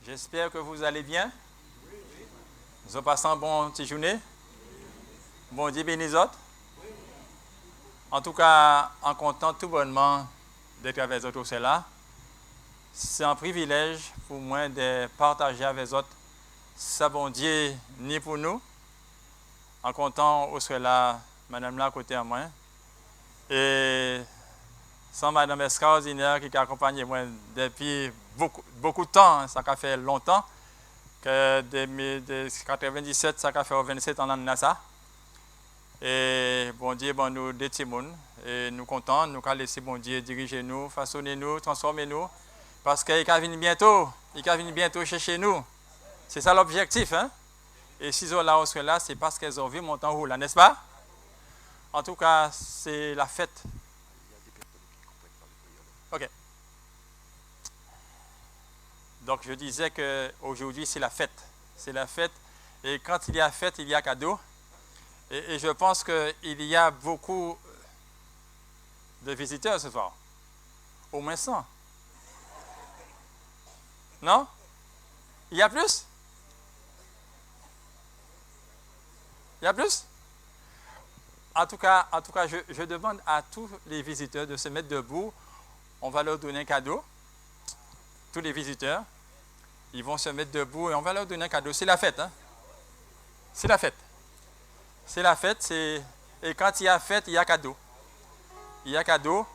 J'espère que vous allez bien. Vous avez passé un bon petit journée. Bon Dieu bénisse autres. En tout cas, en content tout bonnement d'être avec vous tous là. C'est un privilège pour moi de partager avec vous ça bon Dieu ni pour nous. En content où serait là, madame là à côté de moi. Et sans madame extraordinaire qui a accompagné moi depuis beaucoup de temps, ça a fait longtemps, que de 1997, ça a fait 27 ans dans ça. Et bon Dieu, bon nous des timons, et nous contents, nous allons laisser bon Dieu diriger nous, façonner nous, transformer nous, parce qu'il va venir bientôt chercher nous. C'est ça l'objectif, hein? Et si ils là, là, c'est parce qu'ils ont vu mon temps où là, n'est-ce pas? En tout cas, c'est la fête. Ok. Donc je disais qu'aujourd'hui c'est la fête. C'est la fête. Et quand il y a fête, il y a cadeau. Et je pense qu'il y a beaucoup de visiteurs ce soir. Au moins 100. Non? Il y a plus? Il y a plus? En tout cas je demande à tous les visiteurs de se mettre debout. On va leur donner un cadeau. Tous les visiteurs, ils vont se mettre debout et on va leur donner un cadeau. C'est la fête, hein? C'est la fête. C'est la fête, et quand il y a fête, il y a cadeau. Il y a cadeau.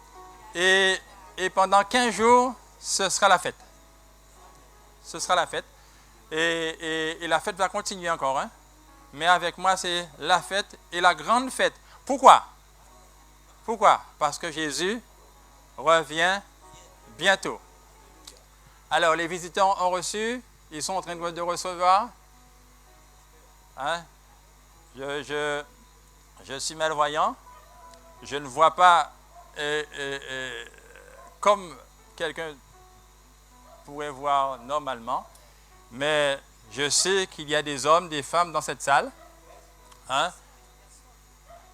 Et pendant 15 jours, ce sera la fête. Ce sera la fête. Et la fête va continuer encore, hein? Mais avec moi, c'est la fête et la grande fête. Pourquoi? Pourquoi? Parce que Jésus revient bientôt. Alors, les visiteurs ont reçu, ils sont en train de recevoir. Hein? Je suis malvoyant, je ne vois pas comme quelqu'un pourrait voir normalement, mais je sais qu'il y a des hommes, des femmes dans cette salle. Hein?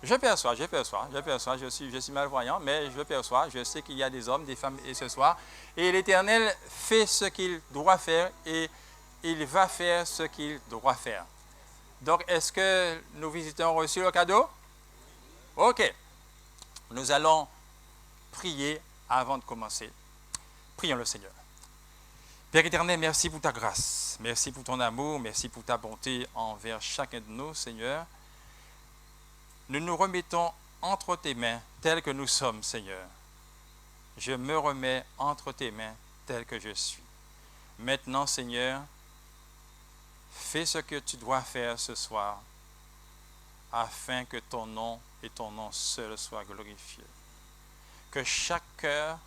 Je perçois, je suis malvoyant, mais je perçois, je sais qu'il y a des hommes, des femmes et ce soir. Et l'Éternel fait ce qu'il doit faire et il va faire ce qu'il doit faire. Donc, est-ce que nos visiteurs ont reçu le cadeau? Ok. Nous allons prier avant de commencer. Prions le Seigneur. Père éternel, merci pour ta grâce. Merci pour ton amour. Merci pour ta bonté envers chacun de nous, Seigneur. Nous nous remettons entre tes mains tels que nous sommes, Seigneur. Je me remets entre tes mains tel que je suis. Maintenant, Seigneur, fais ce que tu dois faire ce soir afin que ton nom et ton nom seul soient glorifiés. Que chaque cœur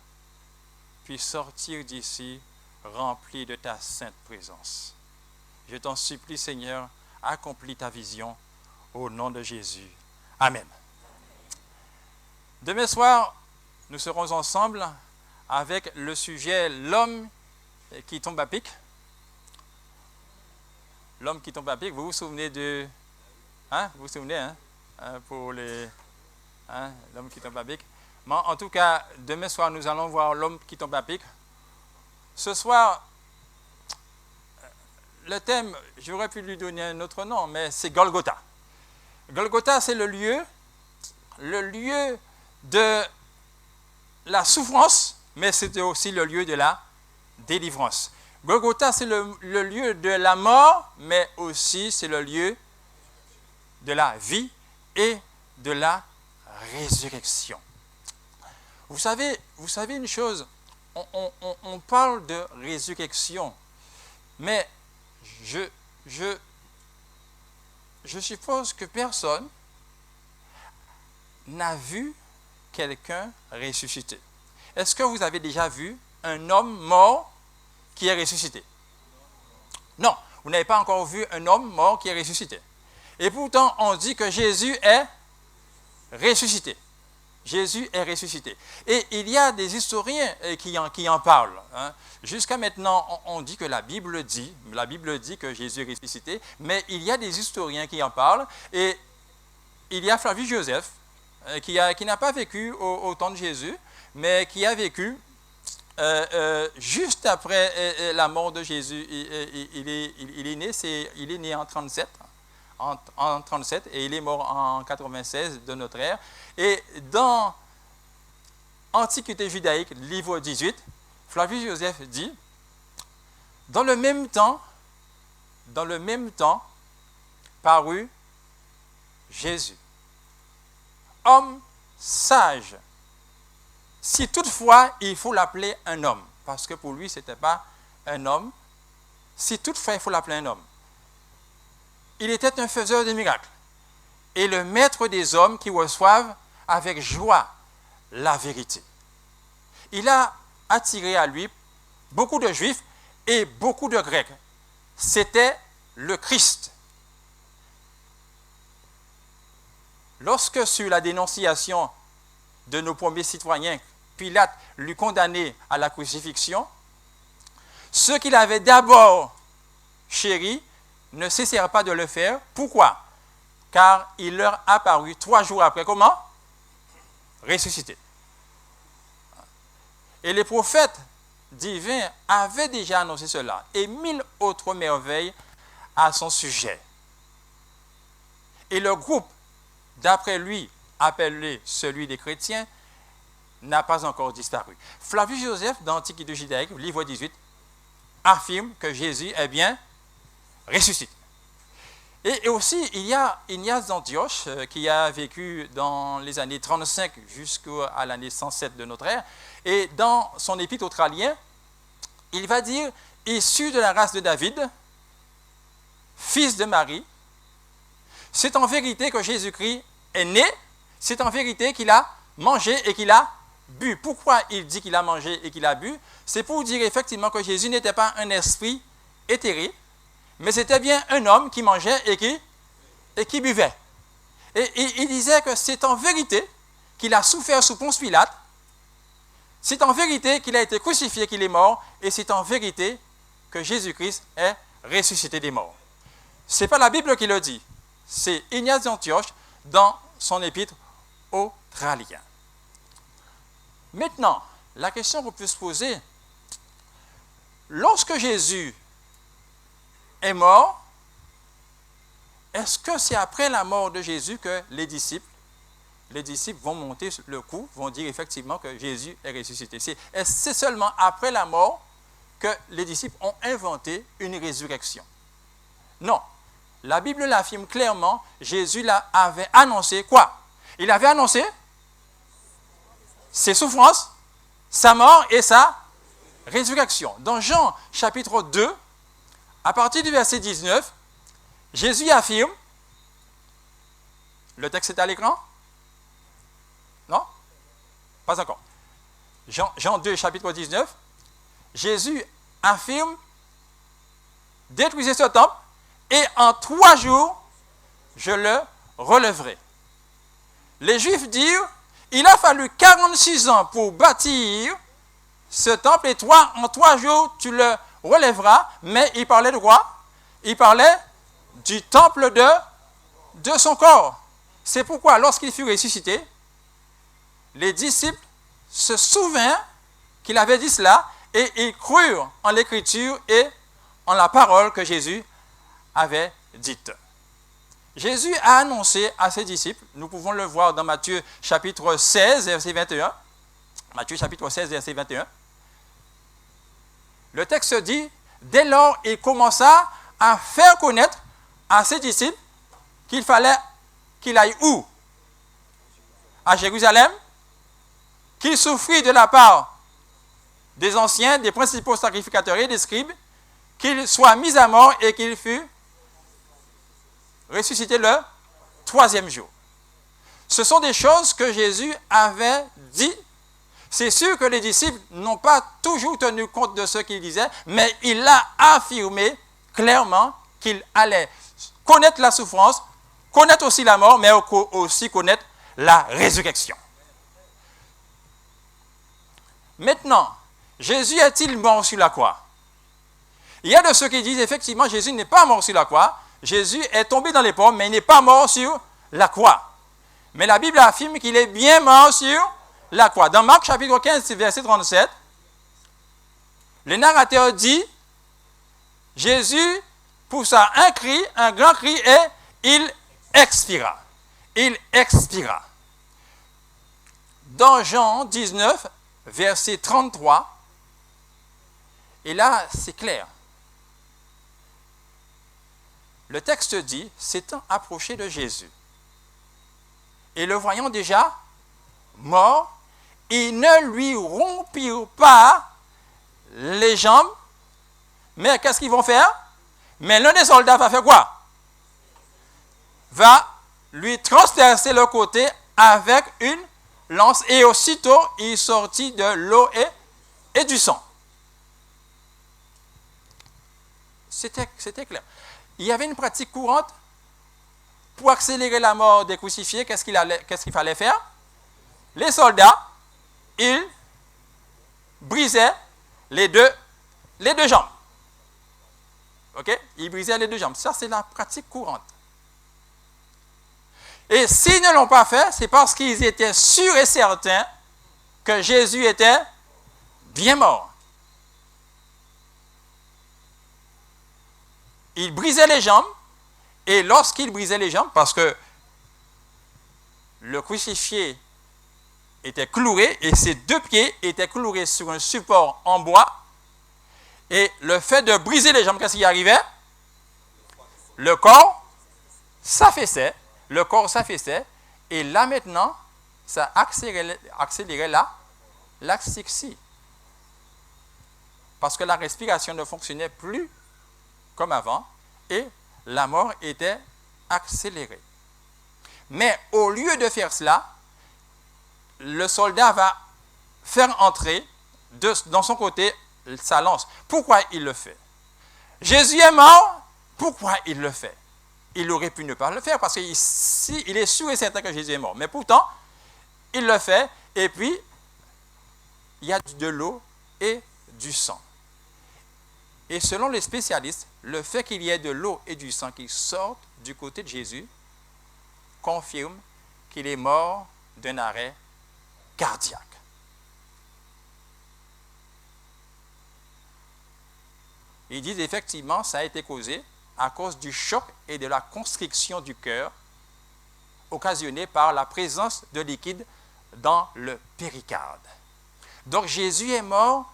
puisse sortir d'ici rempli de ta sainte présence. Je t'en supplie, Seigneur, accomplis ta vision au nom de Jésus. Amen. Demain soir, nous serons ensemble avec le sujet « L'homme qui tombe à pic ». L'homme qui tombe à pic, vous vous souvenez de... Hein? Vous vous souvenez, hein? Pour les... Hein? L'homme qui tombe à pic. Mais en tout cas, demain soir, nous allons voir l'homme qui tombe à pic. Ce soir, le thème, j'aurais pu lui donner un autre nom, mais c'est Golgotha. Golgotha, c'est le lieu de la souffrance, mais c'est aussi le lieu de la délivrance. Golgotha, c'est le lieu de la mort, mais aussi c'est le lieu de la vie et de la résurrection. Vous savez une chose, on parle de résurrection, mais je suppose que personne n'a vu quelqu'un ressuscité. Est-ce que vous avez déjà vu un homme mort qui est ressuscité? Non, vous n'avez pas encore vu un homme mort qui est ressuscité. Et pourtant, on dit que Jésus est ressuscité. Jésus est ressuscité. Et il y a des historiens qui en parlent. Hein. Jusqu'à maintenant, on dit que la Bible dit que Jésus est ressuscité, mais il y a des historiens qui en parlent. Et il y a Flavius Joseph, qui n'a pas vécu au temps de Jésus, mais qui a vécu juste après la mort de Jésus, il est né, il est né en 37, en 37 et il est mort en 96 de notre ère. Et dans Antiquité judaïque, livre 18, Flavius Joseph dit, dans le même temps, parut Jésus, homme sage. Si toutefois, il faut l'appeler un homme, parce que pour lui, ce n'était pas un homme. Si toutefois, il faut l'appeler un homme. Il était un faiseur de miracles et le maître des hommes qui reçoivent avec joie la vérité. Il a attiré à lui beaucoup de Juifs et beaucoup de Grecs. C'était le Christ. Lorsque sur la dénonciation de nos premiers citoyens, Pilate l'eut condamné à la crucifixion, ceux qu'il avait d'abord chéris ne cessèrent pas de le faire. Pourquoi? Car il leur apparut 3 jours après. Comment? Ressuscité. Et les prophètes divins avaient déjà annoncé cela et 1000 autres merveilles à son sujet. Et le groupe, d'après lui, appelé celui des chrétiens, n'a pas encore disparu. Flavius Joseph, dans Antiquité judaïque, livre 18, affirme que Jésus est bien ressuscité. Et aussi, il y a Ignace d'Antioche, qui a vécu dans les années 35 jusqu'à l'année 107 de notre ère, et dans son épître australien, il va dire, issu de la race de David, fils de Marie, c'est en vérité que Jésus-Christ est né, c'est en vérité qu'il a mangé et qu'il a bu. Pourquoi il dit qu'il a mangé et qu'il a bu? C'est pour dire effectivement que Jésus n'était pas un esprit éthéré, mais c'était bien un homme qui mangeait et qui buvait. Et il disait que c'est en vérité qu'il a souffert sous Ponce Pilate, c'est en vérité qu'il a été crucifié, qu'il est mort, et c'est en vérité que Jésus-Christ est ressuscité des morts. Ce n'est pas la Bible qui le dit, c'est Ignace d'Antioche dans son épître australien. Maintenant, la question qu'on peut se poser, lorsque Jésus est mort, est-ce que c'est après la mort de Jésus que les disciples vont monter le coup, vont dire effectivement que Jésus est ressuscité? C'est seulement après la mort que les disciples ont inventé une résurrection? Non. La Bible l'affirme clairement, Jésus avait annoncé quoi? Il avait annoncé ses souffrances, sa mort et sa résurrection. Dans Jean chapitre 2, à partir du verset 19, Jésus affirme, le texte est à l'écran? Non? Pas encore. Jean 2, chapitre 19, Jésus affirme, détruisez ce temple, et en 3 jours, je le relèverai. Les Juifs dirent, il a fallu 46 ans pour bâtir ce temple, et toi, en 3 jours, tu le relèveras. Mais il parlait de quoi? Il parlait du temple de son corps. C'est pourquoi, lorsqu'il fut ressuscité, les disciples se souvinrent qu'il avait dit cela, et ils crurent en l'écriture et en la parole que Jésus avait dite. Jésus a annoncé à ses disciples, nous pouvons le voir dans Matthieu chapitre 16, verset 21. Matthieu chapitre 16, verset 21. Le texte dit, dès lors, il commença à faire connaître à ses disciples qu'il fallait qu'il aille où? À Jérusalem, qu'il souffrit de la part des anciens, des principaux sacrificateurs et des scribes, qu'il soit mis à mort et qu'il fût ressuscité le 3e jour. Ce sont des choses que Jésus avait dit. C'est sûr que les disciples n'ont pas toujours tenu compte de ce qu'il disait, mais il a affirmé clairement qu'il allait connaître la souffrance, connaître aussi la mort, mais aussi connaître la résurrection. Maintenant, Jésus est-il mort sur la croix? Il y a de ceux qui disent effectivement Jésus n'est pas mort sur la croix. Jésus est tombé dans les pommes, mais il n'est pas mort sur la croix. Mais la Bible affirme qu'il est bien mort sur la croix. Dans Marc chapitre 15, verset 37, le narrateur dit, Jésus poussa un cri, un grand cri, et il expira. Il expira. Dans Jean 19, verset 33, et là, c'est clair. Le texte dit, s'étant approché de Jésus, et le voyant déjà mort, ils ne lui rompirent pas les jambes, mais qu'est-ce qu'ils vont faire? Mais l'un des soldats va faire quoi? Va lui transpercer le côté avec une lance, et aussitôt il sortit de l'eau et du sang. C'était clair. Il y avait une pratique courante pour accélérer la mort des crucifiés. Qu'est-ce qu'il fallait faire? Les soldats, ils brisaient les deux jambes. OK? Ils brisaient les deux jambes. Ça, c'est la pratique courante. Et s'ils ne l'ont pas fait, c'est parce qu'ils étaient sûrs et certains que Jésus était bien mort. Ils brisaient les jambes, et lorsqu'ils brisaient les jambes, parce que le crucifié était cloué, et ses deux pieds étaient cloués sur un support en bois, et le fait de briser les jambes, qu'est-ce qui arrivait? Le corps s'affaissait, et là maintenant, ça accélérait l'asphyxie. Parce que la respiration ne fonctionnait plus comme avant, et la mort était accélérée. Mais au lieu de faire cela, le soldat va faire entrer dans son côté sa lance. Pourquoi il le fait? Jésus est mort, pourquoi il le fait? Il aurait pu ne pas le faire, parce qu'il est sûr et certain que Jésus est mort. Mais pourtant, il le fait, et puis, il y a de l'eau et du sang. Et selon les spécialistes, le fait qu'il y ait de l'eau et du sang qui sortent du côté de Jésus confirme qu'il est mort d'un arrêt cardiaque. Ils disent effectivement ça a été causé à cause du choc et de la constriction du cœur occasionnée par la présence de liquide dans le péricarde. Donc Jésus est mort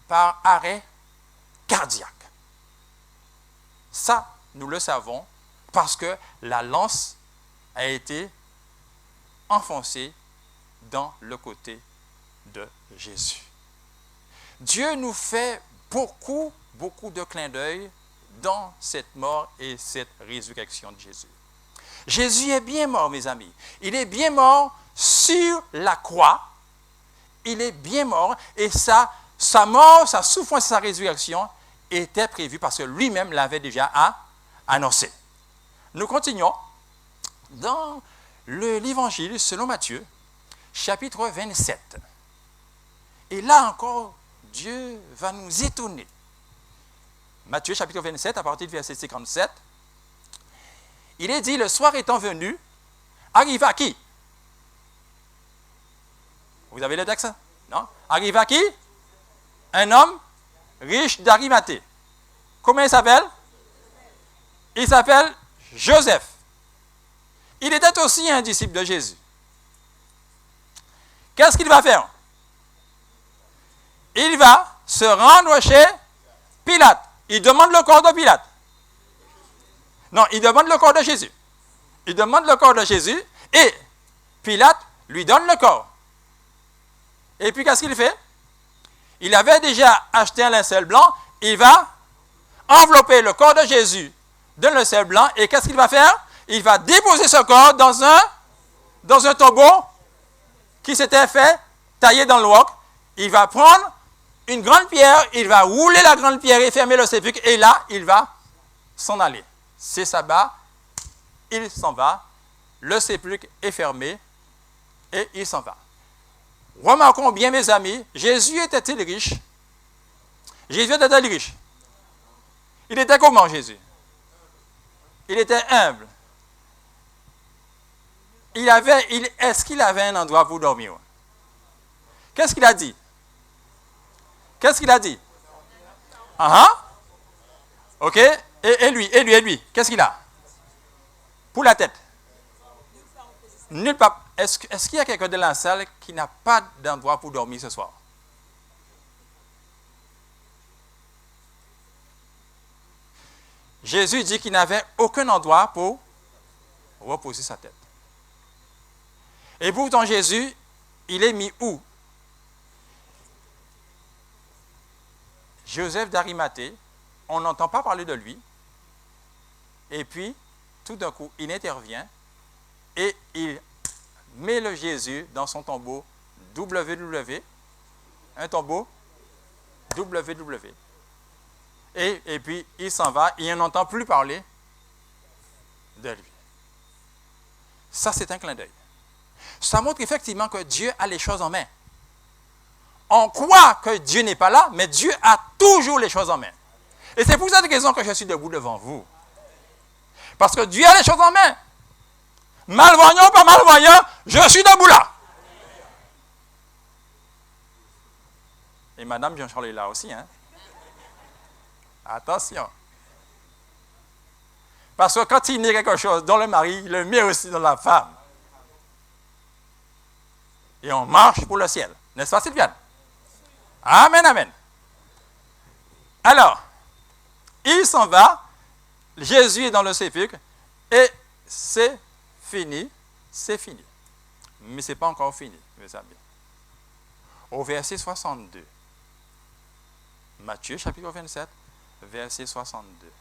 par arrêt cardiaque. Ça, nous le savons parce que la lance a été enfoncée dans le côté de Jésus. Dieu nous fait beaucoup de clins d'œil dans cette mort et cette résurrection de Jésus. Jésus est bien mort, mes amis. Il est bien mort sur la croix. Il est bien mort et sa mort, sa souffrance et sa résurrection étaient prévues parce que lui-même l'avait déjà annoncé. Nous continuons dans l'Évangile selon Matthieu, chapitre 27. Et là encore, Dieu va nous étonner. Matthieu, chapitre 27, à partir du verset 57, il est dit, le soir étant venu, arriva qui? Vous avez le texte? Non? Arriva qui? Un homme riche d'Arimathée. Comment il s'appelle? Il s'appelle Joseph. Il était aussi un disciple de Jésus. Qu'est-ce qu'il va faire? Il va se rendre chez Pilate. Il demande le corps de Pilate. Non, il demande le corps de Jésus. Il demande le corps de Jésus et Pilate lui donne le corps. Et puis qu'est-ce qu'il fait? Il avait déjà acheté un linceul blanc. Il va envelopper le corps de Jésus d'un linceul blanc. Et qu'est-ce qu'il va faire? Il va déposer ce corps dans un tombeau qui s'était fait tailler dans le roc. Il va prendre une grande pierre, il va rouler la grande pierre et fermer le sépulcre. Et là, il va s'en aller. C'est sabbat, il s'en va. Le sépulcre est fermé et il s'en va. Remarquons bien, mes amis, Jésus était-il riche? Jésus était-il riche? Il était comment, Jésus? Il était humble. Est-ce qu'il avait un endroit pour dormir? Qu'est-ce qu'il a dit? Qu'est-ce qu'il a dit? Ah, ok. Et lui, qu'est-ce qu'il a? Pour la tête. Nulle part. Est-ce qu'il y a quelqu'un dans la salle qui n'a pas d'endroit pour dormir ce soir? Jésus dit qu'il n'avait aucun endroit pour reposer sa tête. Et pourtant Jésus, il est mis où? Joseph d'Arimathée, on n'entend pas parler de lui. Et puis, tout d'un coup, il intervient et il met le Jésus dans son tombeau WW, un tombeau WW. Et puis, il s'en va et on n'entend plus parler de lui. Ça, c'est un clin d'œil. Ça montre effectivement que Dieu a les choses en main. On croit que Dieu n'est pas là, mais Dieu a toujours les choses en main. Et c'est pour cette raison que je suis debout devant vous. Parce que Dieu a les choses en main. Malvoyant ou pas malvoyant, je suis debout là. Et Madame Jean-Charles est là aussi, hein. Attention. Parce que quand il met quelque chose dans le mari, il le met aussi dans la femme. Et on marche pour le ciel. N'est-ce pas, Sylviane? Amen, amen. Alors, il s'en va. Jésus est dans le sépulcre. Et c'est fini. C'est fini. Mais ce n'est pas encore fini, mes amis. Au verset 62. Matthieu, chapitre 27, verset 62.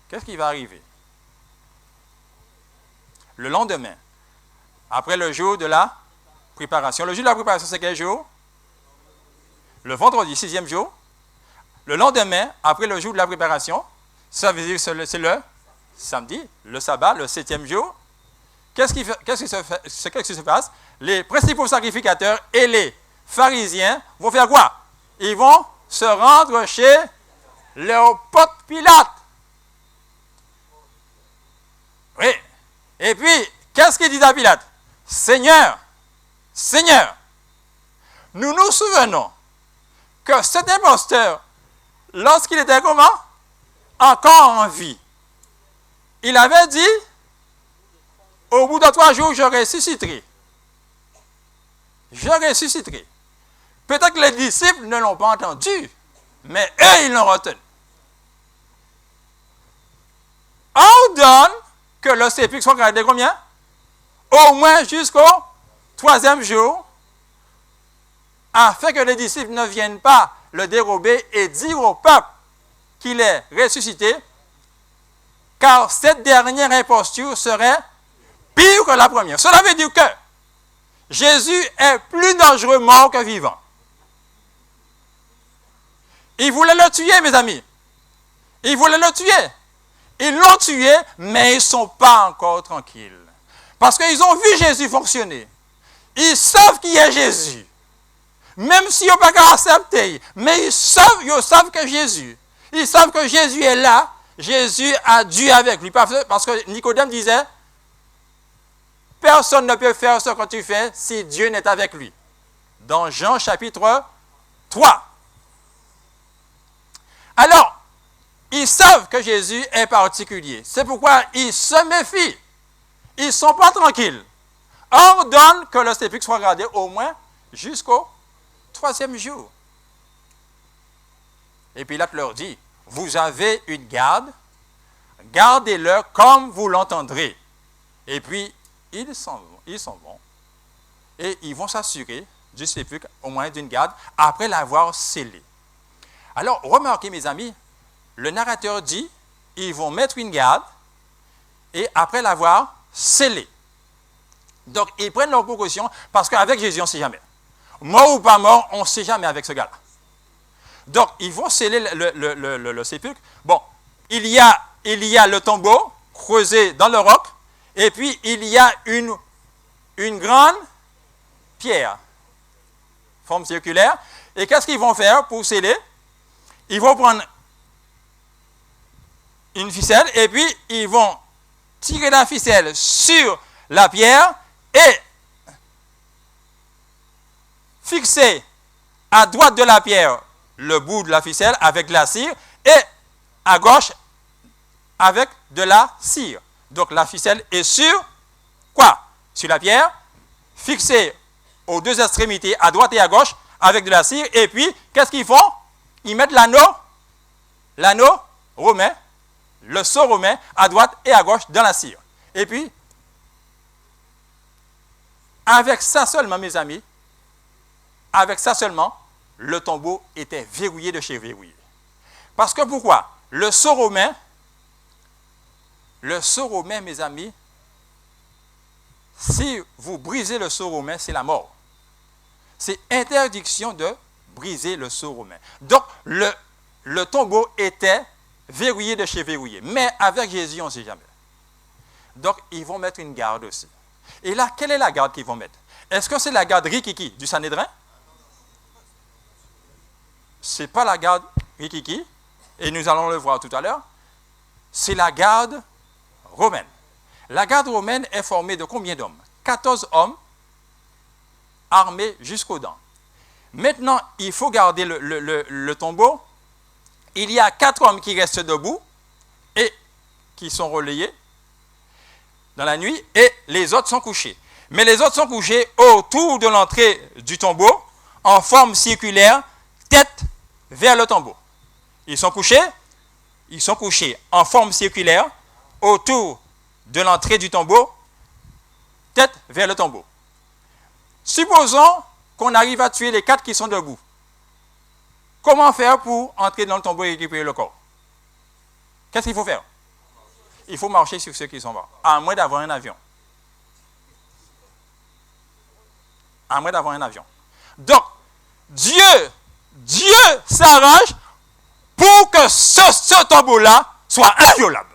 Qu'est-ce qui va arriver? Le lendemain, après le jour de la préparation. Le jour de la préparation, c'est quel jour? Le vendredi, 6e jour. Le lendemain, après le jour de la préparation, ça veut dire que c'est le samedi, le sabbat, le 7e jour. Qu'est-ce qui se passe? Les principaux sacrificateurs et les pharisiens vont faire quoi? Ils vont se rendre chez le pote Pilate. Oui. Et puis, qu'est-ce qu'il dit à Pilate? Seigneur, Seigneur, nous nous souvenons que cet imposteur, lorsqu'il était comment? Encore en vie, il avait dit, au bout de 3 jours, je ressusciterai. Je ressusciterai. Peut-être que les disciples ne l'ont pas entendu, mais eux, ils l'ont retenu. Ordonne que le sépulcre soit gardé combien? Au moins jusqu'au 3e jour, afin que les disciples ne viennent pas le dérober et dire au peuple qu'il est ressuscité, car cette dernière imposture serait pire que la première. Cela veut dire que Jésus est plus dangereux mort que vivant. Ils voulaient le tuer, mes amis. Ils voulaient le tuer. Ils l'ont tué, mais ils ne sont pas encore tranquilles. Parce qu'ils ont vu Jésus fonctionner. Ils savent qui est Jésus. Même s'ils n'ont pas qu'à accepter, mais ils savent que Jésus. Ils savent que Jésus est là. Jésus a Dieu avec lui. Parce que Nicodème disait, personne ne peut faire ce que tu fais si Dieu n'est avec lui. Dans Jean chapitre 3. Alors, ils savent que Jésus est particulier. C'est pourquoi ils se méfient. Ils ne sont pas tranquilles. Ordonne que le sépulcre soit gardé au moins jusqu'au 3e jour. Et Pilate leur dit, vous avez une garde, gardez-le comme vous l'entendrez. Et puis, ils s'en vont. Et ils vont s'assurer du sépulcre, au moins d'une garde, après l'avoir scellé. Alors, remarquez mes amis, le narrateur dit, ils vont mettre une garde, et après l'avoir scellé. Donc, ils prennent leurs précautions, parce qu'avec Jésus, on ne sait jamais. Mort ou pas mort, on ne sait jamais avec ce gars-là. Donc, ils vont sceller le sépulcre. Bon, il y a le tombeau creusé dans le roc, et puis il y a une grande pierre, forme circulaire. Et qu'est-ce qu'ils vont faire pour sceller? Ils vont prendre une ficelle, et puis ils vont tirer la ficelle sur la pierre et fixer à droite de la pierre, le bout de la ficelle avec de la cire, et à gauche, avec de la cire. Donc la ficelle est sur quoi? Sur la pierre, fixée aux deux extrémités, à droite et à gauche, avec de la cire. Et puis, qu'est-ce qu'ils font? Ils mettent l'anneau romain, le sceau romain, à droite et à gauche dans la cire. Et puis, avec ça seulement, mes amis, avec ça seulement, le tombeau était verrouillé de chez verrouillé. Parce que pourquoi? Le sceau romain, mes amis, si vous brisez le sceau romain, c'est la mort. C'est interdiction de briser le sceau romain. Donc, le tombeau était verrouillé de chez verrouillé. Mais avec Jésus, on ne sait jamais. Donc, ils vont mettre une garde aussi. Et là, quelle est la garde qu'ils vont mettre? Est-ce que c'est la garde Rikiki du Sanhédrin? Ce n'est pas la garde Rikiki, et nous allons le voir tout à l'heure. C'est la garde romaine. La garde romaine est formée de combien d'hommes? 14 hommes armés jusqu'aux dents. Maintenant, il faut garder le tombeau. Il y a 4 hommes qui restent debout et qui sont relayés dans la nuit, et les autres sont couchés. Mais les autres sont couchés autour de l'entrée du tombeau, en forme circulaire, tête vers le tombeau. Ils sont couchés en forme circulaire, autour de l'entrée du tombeau, tête vers le tombeau. Supposons qu'on arrive à tuer les 4 qui sont debout. Comment faire pour entrer dans le tombeau et récupérer le corps? Qu'est-ce qu'il faut faire? Il faut marcher sur ceux qui sont morts, à moins d'avoir un avion. À moins d'avoir un avion. Donc, Dieu s'arrange pour que ce tombeau-là soit inviolable.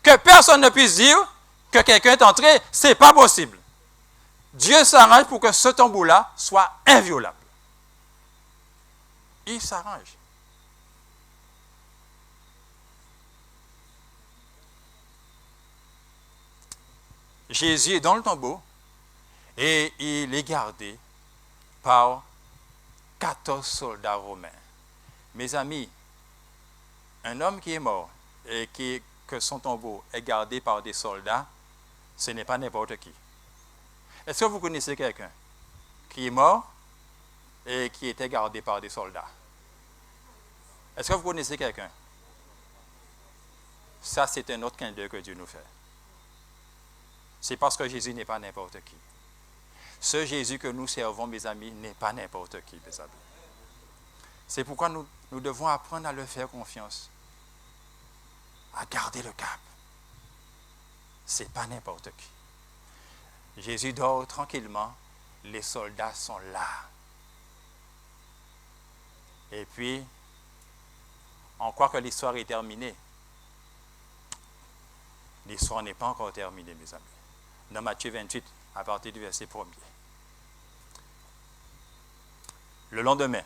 Que personne ne puisse dire que quelqu'un est entré, ce n'est pas possible. Dieu s'arrange pour que ce tombeau-là soit inviolable. Il s'arrange. Jésus est dans le tombeau et il est gardé par 14 soldats romains. Mes amis, un homme qui est mort et que son tombeau est gardé par des soldats, ce n'est pas n'importe qui. Est-ce que vous connaissez quelqu'un qui est mort et qui était gardé par des soldats? Est-ce que vous connaissez quelqu'un? Ça, c'est un autre clin d'œil que Dieu nous fait. C'est parce que Jésus n'est pas n'importe qui. Ce Jésus que nous servons, mes amis, n'est pas n'importe qui, mes amis. C'est pourquoi nous devons apprendre à le faire confiance, à garder le cap. Ce n'est pas n'importe qui. Jésus dort tranquillement, les soldats sont là. Et puis, on croit que l'histoire est terminée. L'histoire n'est pas encore terminée, mes amis. Dans Matthieu 28, à partir du verset 1er. Le lendemain,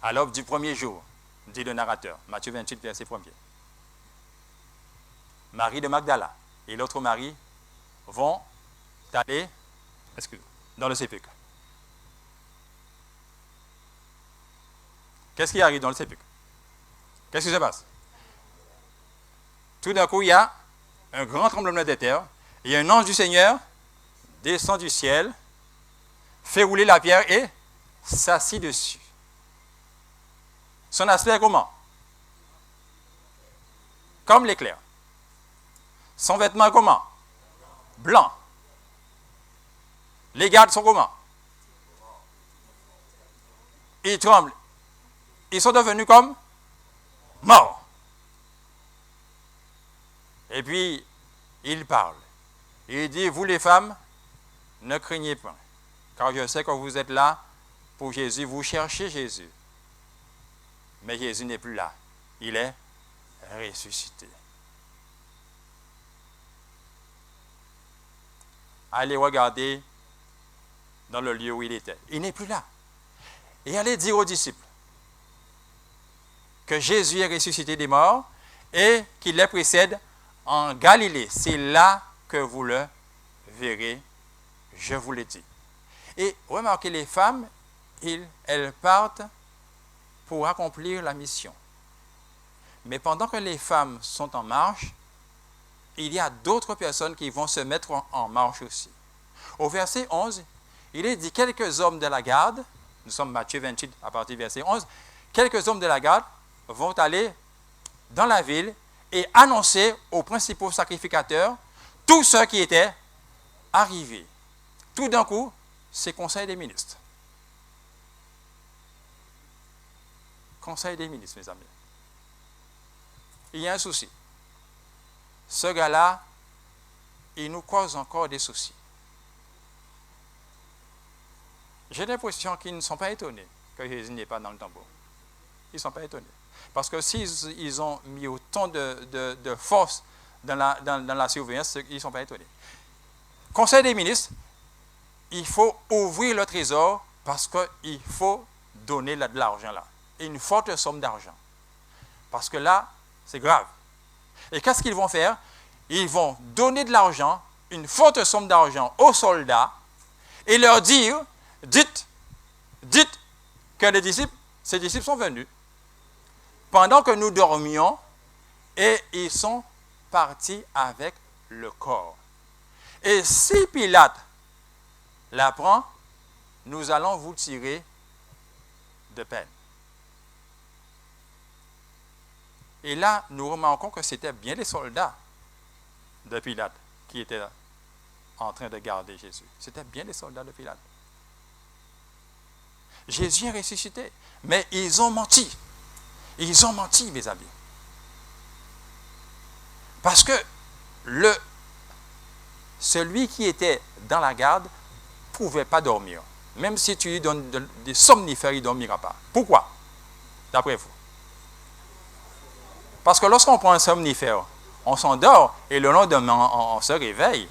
à l'aube du premier jour, dit le narrateur, Matthieu 28, verset 1er. Marie de Magdala et l'autre Marie vont aller dans le sépulcre. Qu'est-ce qui arrive dans le sépulcre? Qu'est-ce qui se passe? Tout d'un coup, il y a un grand tremblement de terre. Et un ange du Seigneur descend du ciel, fait rouler la pierre et s'assit dessus. Son aspect est comment? Comme l'éclair. Son vêtement est comment? Blanc. Les gardes sont comment? Ils tremblent. Ils sont devenus comme morts. Et puis, il parle. Il dit, vous les femmes, ne craignez pas, car je sais que vous êtes là pour Jésus, vous cherchez Jésus. Mais Jésus n'est plus là, il est ressuscité. Allez regarder dans le lieu où il était. Il n'est plus là. Et allez dire aux disciples que Jésus est ressuscité des morts et qu'il les précède en Galilée. C'est là que vous le verrez, je vous l'ai dit. Et remarquez, les femmes, elles partent pour accomplir la mission. Mais pendant que les femmes sont en marche, il y a d'autres personnes qui vont se mettre en marche aussi. Au verset 11, il est dit, quelques hommes de la garde, nous sommes Matthieu 28 à partir du verset 11, quelques hommes de la garde vont aller dans la ville et annoncer aux principaux sacrificateurs tous ceux qui étaient arrivés. Tout d'un coup, c'est Conseil des ministres. Conseil des ministres, mes amis. Il y a un souci. Ce gars-là, il nous cause encore des soucis. J'ai l'impression qu'ils ne sont pas étonnés que Jésus n'est pas dans le tombeau. Ils ne sont pas étonnés. Parce que s'ils ont mis autant de force dans la surveillance, ils ne sont pas étonnés. Conseil des ministres, il faut ouvrir le trésor parce qu'il faut donner de l'argent là. Une forte somme d'argent. Parce que là, c'est grave. Et qu'est-ce qu'ils vont faire? Ils vont donner de l'argent, une forte somme d'argent aux soldats et leur dire, dites que ces disciples sont venus pendant que nous dormions et ils sont partis avec le corps. Et si Pilate l'apprend, nous allons vous tirer de peine. Et là, nous remarquons que c'était bien les soldats de Pilate qui étaient en train de garder Jésus. C'était bien les soldats de Pilate. Jésus est ressuscité, mais ils ont menti. Ils ont menti, mes amis. Parce que celui qui était dans la garde ne pouvait pas dormir. Même si tu lui donnes des somnifères, il ne dormira pas. Pourquoi? D'après vous? Parce que lorsqu'on prend un somnifère, on s'endort et le lendemain, on se réveille.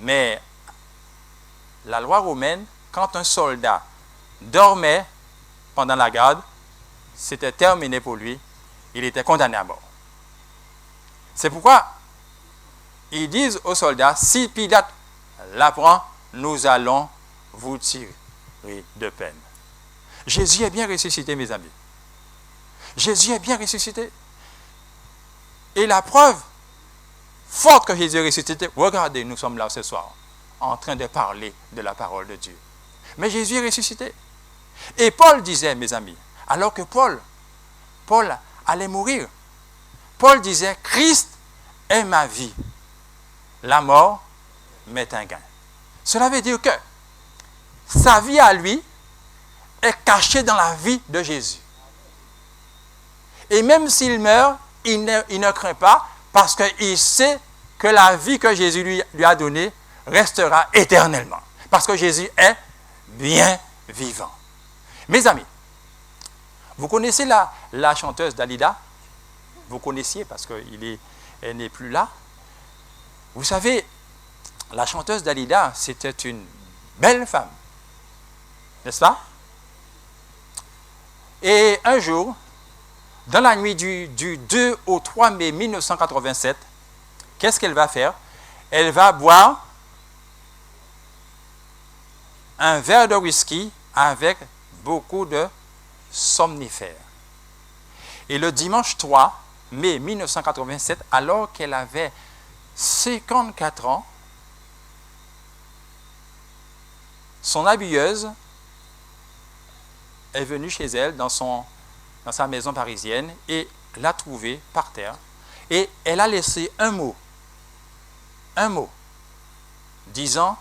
Mais la loi romaine, quand un soldat dormait pendant la garde, c'était terminé pour lui. Il était condamné à mort. C'est pourquoi ils disent aux soldats, si Pilate l'apprend, nous allons vous tirer de peine. Jésus est bien ressuscité, mes amis. Jésus est bien ressuscité. Et la preuve forte que Jésus est ressuscité, regardez, nous sommes là ce soir, en train de parler de la parole de Dieu. Mais Jésus est ressuscité. Et Paul disait, mes amis, alors que Paul allait mourir, Paul disait, Christ est ma vie. La mort m'est un gain. Cela veut dire que sa vie à lui est cachée dans la vie de Jésus. Et même s'il meurt, il ne craint pas parce qu'il sait que la vie que Jésus lui a donnée restera éternellement. Parce que Jésus est bien vivant. Mes amis, vous connaissez la chanteuse Dalida? Vous connaissiez parce qu'elle n'est plus là. Vous savez, la chanteuse Dalida, c'était une belle femme. N'est-ce pas? Et un jour, dans la nuit du 2 au 3 mai 1987, qu'est-ce qu'elle va faire? Elle va boire un verre de whisky avec beaucoup de somnifères. Et le dimanche 3 mai 1987, alors qu'elle avait 54 ans, son habilleuse est venue chez elle dans sa maison parisienne et l'a trouvée par terre. Et elle a laissé un mot, disant,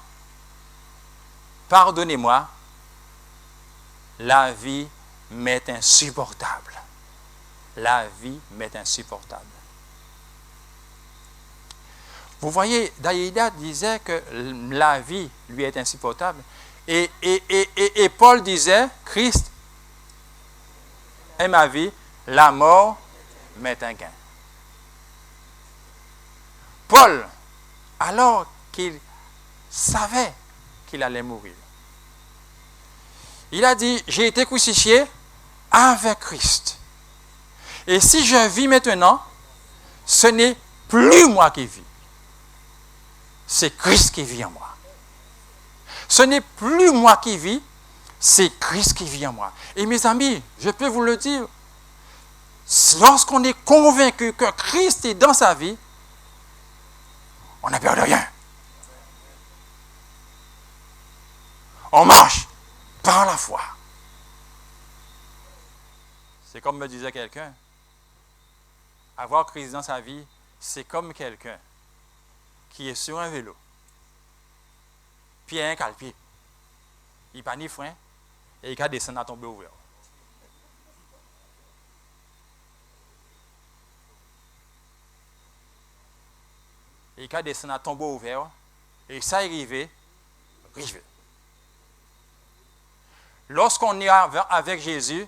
pardonnez-moi, la vie m'est insupportable. La vie m'est insupportable. Vous voyez, Dalida disait que la vie lui est insupportable. Et Paul disait, Christ est ma vie, la mort m'est un gain. Paul, alors qu'il savait qu'il allait mourir, il a dit, j'ai été crucifié avec Christ. Et si je vis maintenant, ce n'est plus moi qui vis. C'est Christ qui vit en moi. Ce n'est plus moi qui vis, c'est Christ qui vit en moi. Et mes amis, je peux vous le dire, lorsqu'on est convaincu que Christ est dans sa vie, on n'a peur de rien. On marche par la foi. C'est comme me disait quelqu'un, avoir Christ dans sa vie, c'est comme quelqu'un qui est sur un vélo, pied un calpier, il n'a pas ni frein, et il va descendre à tomber ouvert. Et il va descendre à tomber ouvert, et ça arrive. Lorsqu'on est avec Jésus,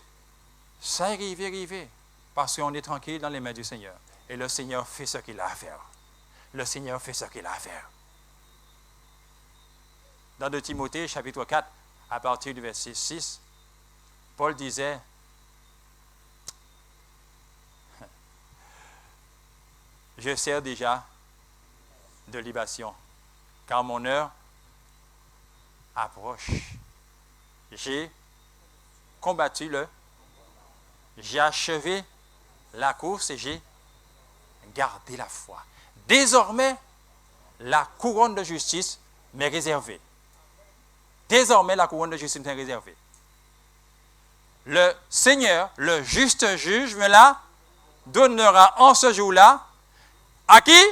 ça arrive, parce qu'on est tranquille dans les mains du Seigneur. Et le Seigneur fait ce qu'il a à faire. Le Seigneur fait ce qu'il a à faire. Dans 2 Timothée, chapitre 4, à partir du verset 6, Paul disait, « Je sers déjà de libation, car mon heure approche. J'ai combattu j'ai achevé la course et j'ai gardé la foi. Désormais, la couronne de justice m'est réservée. Désormais, la couronne de justice m'est réservée. Le Seigneur, le juste juge, me la donnera en ce jour-là. À qui?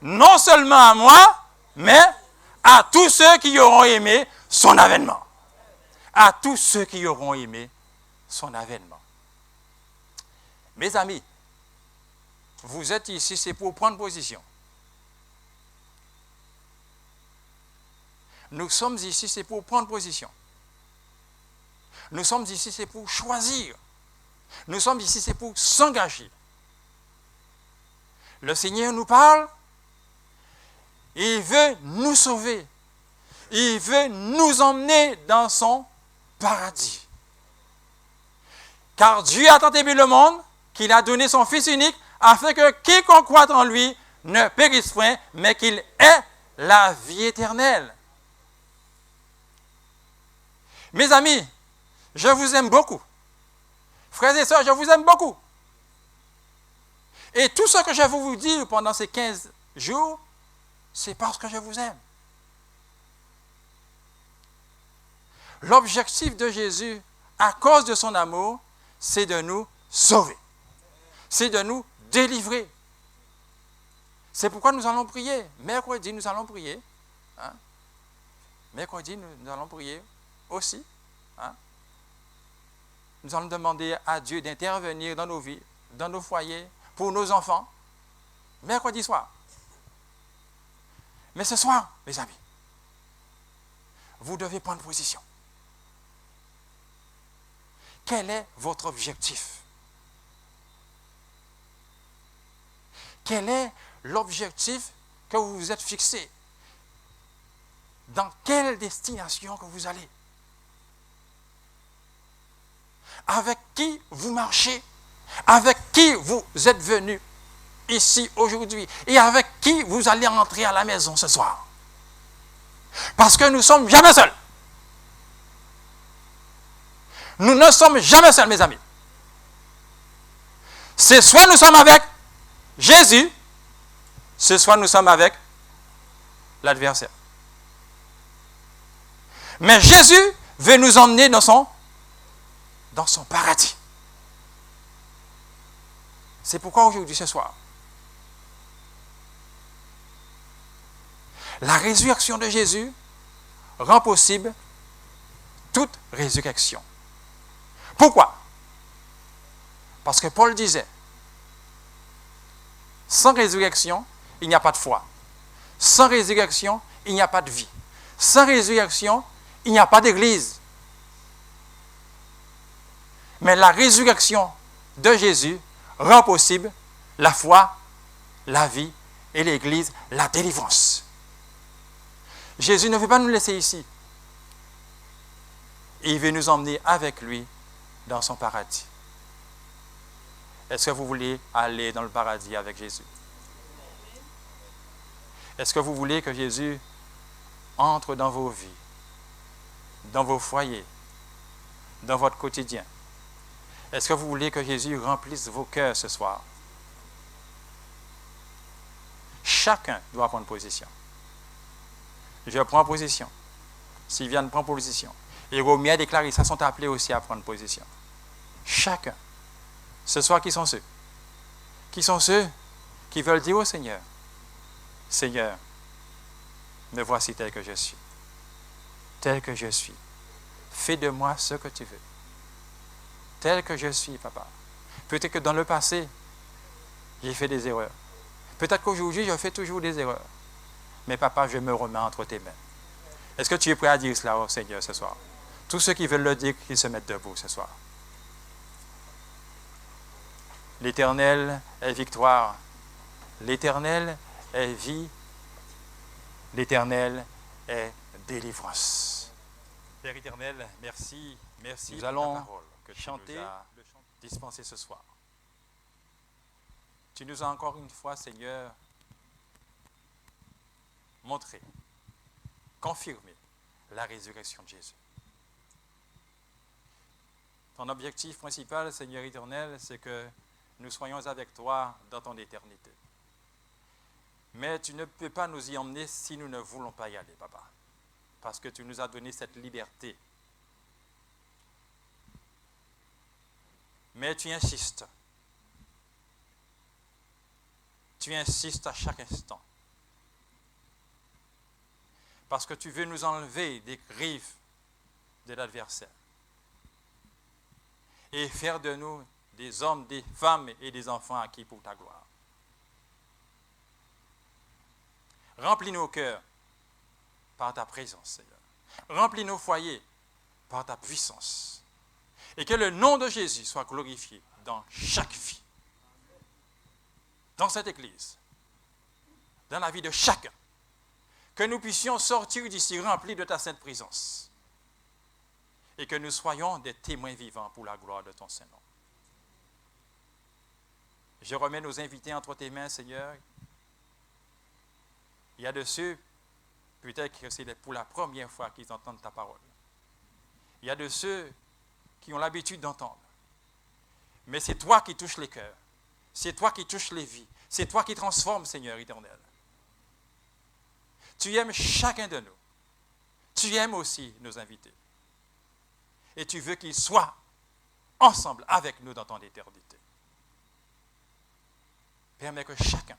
Non seulement à moi, mais à tous ceux qui auront aimé son avènement. À tous ceux qui auront aimé son avènement. Mes amis, vous êtes ici, c'est pour prendre position. Nous sommes ici, c'est pour prendre position. Nous sommes ici, c'est pour choisir. Nous sommes ici, c'est pour s'engager. Le Seigneur nous parle. Il veut nous sauver. Il veut nous emmener dans son paradis. Car Dieu a tant aimé le monde qu'il a donné son Fils unique afin que quiconque croit en lui ne périsse point, mais qu'il ait la vie éternelle. Mes amis, je vous aime beaucoup. Frères et sœurs, je vous aime beaucoup. Et tout ce que je vais vous dire pendant ces 15 jours, c'est parce que je vous aime. L'objectif de Jésus, à cause de son amour, c'est de nous sauver. C'est de nous délivrer. C'est pourquoi nous allons prier. Mercredi, nous allons prier. Hein? Mercredi, nous allons prier aussi. Hein? Nous allons demander à Dieu d'intervenir dans nos vies, dans nos foyers, pour nos enfants. Mercredi soir. Mais ce soir, mes amis, vous devez prendre position. Quel est votre objectif? Quel est l'objectif que vous vous êtes fixé? Dans quelle destination que vous allez? Avec qui vous marchez? Avec qui vous êtes venu ici aujourd'hui? Et avec qui vous allez entrer à la maison ce soir? Parce que nous ne sommes jamais seuls. Nous ne sommes jamais seuls, mes amis. C'est soit nous sommes avec Jésus, c'est soit nous sommes avec l'adversaire. Mais Jésus veut nous emmener dans son paradis. C'est pourquoi aujourd'hui, ce soir, la résurrection de Jésus rend possible toute résurrection. Pourquoi? Parce que Paul disait, sans résurrection, il n'y a pas de foi. Sans résurrection, il n'y a pas de vie. Sans résurrection, il n'y a pas d'église. Mais la résurrection de Jésus rend possible la foi, la vie et l'église, la délivrance. Jésus ne veut pas nous laisser ici. Il veut nous emmener avec lui dans son paradis. Est-ce que vous voulez aller dans le paradis avec Jésus? Est-ce que vous voulez que Jésus entre dans vos vies, dans vos foyers, dans votre quotidien. Est-ce que vous voulez que Jésus remplisse vos cœurs ce soir? Chacun doit prendre position. Je prends position. Sylviane prend position. Et Romière et Clarissa sont appelés aussi à prendre position. Chacun. Ce soir, qui sont ceux? Qui sont ceux qui veulent dire au Seigneur, Seigneur, me voici tel que je suis. Tel que je suis. Fais de moi ce que tu veux. Tel que je suis, papa. Peut-être que dans le passé, j'ai fait des erreurs. Peut-être qu'aujourd'hui, je fais toujours des erreurs. Mais papa, je me remets entre tes mains. Est-ce que tu es prêt à dire cela au Seigneur ce soir? Tous ceux qui veulent le dire, qu'ils se mettent debout ce soir. L'Éternel est victoire. L'Éternel est vie. L'Éternel est délivrance. Père éternel, merci, merci. Nous allons parole que chanter, dispenser ce soir. Tu nous as encore une fois, Seigneur, montré, confirmé la résurrection de Jésus. Ton objectif principal, Seigneur éternel, c'est que nous soyons avec toi dans ton éternité. Mais tu ne peux pas nous y emmener si nous ne voulons pas y aller, papa. Parce que tu nous as donné cette liberté. Mais tu insistes. Tu insistes à chaque instant. Parce que tu veux nous enlever des griffes de l'adversaire. Et faire de nous des hommes, des femmes et des enfants acquis pour ta gloire. Remplis nos cœurs par ta présence, Seigneur. Remplis nos foyers par ta puissance. Et que le nom de Jésus soit glorifié dans chaque vie. Dans cette Église. Dans la vie de chacun. Que nous puissions sortir d'ici remplis de ta sainte présence. Et que nous soyons des témoins vivants pour la gloire de ton Saint-Nom. Je remets nos invités entre tes mains, Seigneur. Il y a de ceux, peut-être que c'est pour la première fois qu'ils entendent ta parole. Il y a de ceux qui ont l'habitude d'entendre. Mais c'est toi qui touches les cœurs. C'est toi qui touches les vies. C'est toi qui transformes, Seigneur éternel. Tu aimes chacun de nous. Tu aimes aussi nos invités. Et tu veux qu'ils soient ensemble avec nous dans ton éternité. Permets que chacun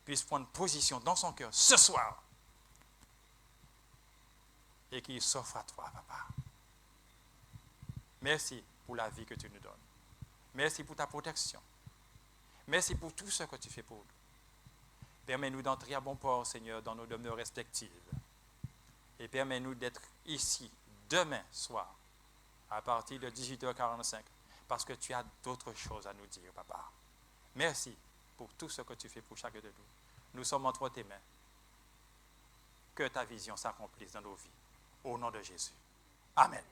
puisse prendre position dans son cœur ce soir et qu'il s'offre à toi, papa. Merci pour la vie que tu nous donnes. Merci pour ta protection. Merci pour tout ce que tu fais pour nous. Permets-nous d'entrer à bon port, Seigneur, dans nos demeures respectives. Et permets-nous d'être ici demain soir à partir de 18h45 parce que tu as d'autres choses à nous dire, papa. Merci pour tout ce que tu fais pour chacun de nous. Nous sommes entre tes mains. Que ta vision s'accomplisse dans nos vies. Au nom de Jésus. Amen.